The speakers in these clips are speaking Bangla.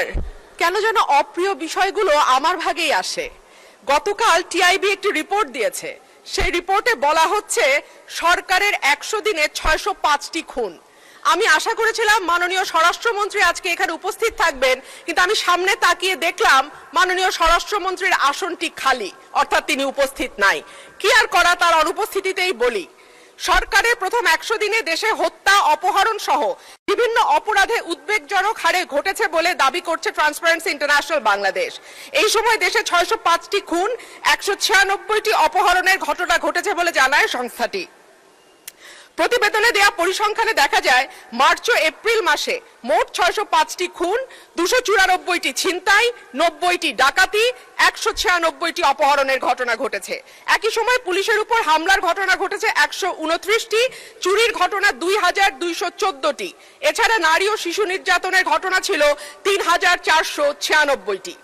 স্পিকার, কেন যেন অপ্রিয় বিষয়গুলো আমার ভাগেই আসে। গতকাল টিআইবি একটি রিপোর্ট দিয়েছে, সেই রিপোর্টে বলা হচ্ছে সরকারের 100 দিনে 605টি খুন। আমি আশা করেছিলাম মাননীয় স্বরাষ্ট্রমন্ত্রী আজকে এখানে উপস্থিত থাকবেন, কিন্তু আমি সামনে তাকিয়ে দেখলাম মাননীয় স্বরাষ্ট্রমন্ত্রীর আসনটি খালি, অর্থাৎ তিনি উপস্থিত নাই। কি আর করা, তার অনুপস্থিতিতেই বলি। সরকারের প্রথম 100 দিনে দেশে হত্যা, অপহরণ সহ বিভিন্ন অপরাধে উদ্বেগজনক হারে ঘটেছে বলে দাবি করছে ট্রান্সপারেন্সি ইন্টারন্যাশনাল বাংলাদেশ। এই সময় দেশে 605টি খুন, 196টি অপহরণের ঘটনা ঘটেছে বলে জানায় সংস্থাটি। প্রতিবেদনে দেয়া পরিসংখ্যানে দেখা যায় মার্চ ও এপ্রিল মাসে মোট 605টি খুন, 294টি ছিনতাই, 90টি ডাকাতি, 196টি অপহরণের ঘটনা ঘটেছে। একই সময় পুলিশের উপর হামলার ঘটনা ঘটেছে 129টি, চুরির ঘটনা 2214টি। এছাড়া নারী ও শিশু নির্যাতনের ঘটনা ছিল 3496টি।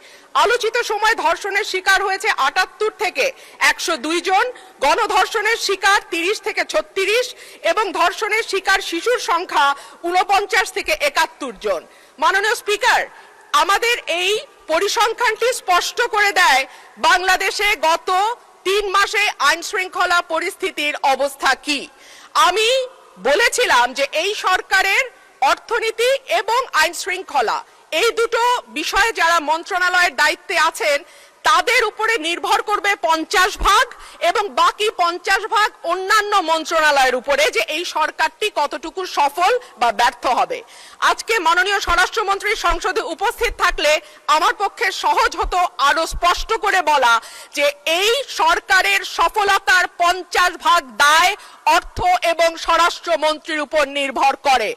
আলোচিত সময় ধর্ষণের শিকার হয়েছে 78 থেকে 102 জন, গণধর্ষণের শিকার 30 থেকে 36 এবং ধর্ষণের শিকার শিশুর সংখ্যা 49 থেকে 71 জন। মাননীয় স্পিকার, আমাদের এই পরিসংখ্যানটি স্পষ্ট করে দেয় বাংলাদেশে গত 3 মাসে আইন শৃঙ্খলা পরিস্থিতির অবস্থা কি। আমি বলেছিলাম যে এই সরকারের অর্থনীতি এবং আইন শৃঙ্খলা এই দুটো বিষয়ে যারা মন্ত্রণালয়ের দায়িত্বে আছেন তাদের উপরে নির্ভর করবে 50 ভাগ এবং বাকি 50 ভাগ অন্যান্য মন্ত্রণালয়ের উপরে, যে এই সরকারটি কতটুকু সফল বা ব্যর্থ হবে। আজকে মাননীয় স্বরাষ্ট্রমন্ত্রী সংসদে উপস্থিত থাকলে আমার পক্ষে সহজ হতো আরো স্পষ্ট করে বলা যে এই সরকারের সফলতার 50 ভাগ দায় অর্থ এবং স্বরাষ্ট্রমন্ত্রীর উপর নির্ভর করে।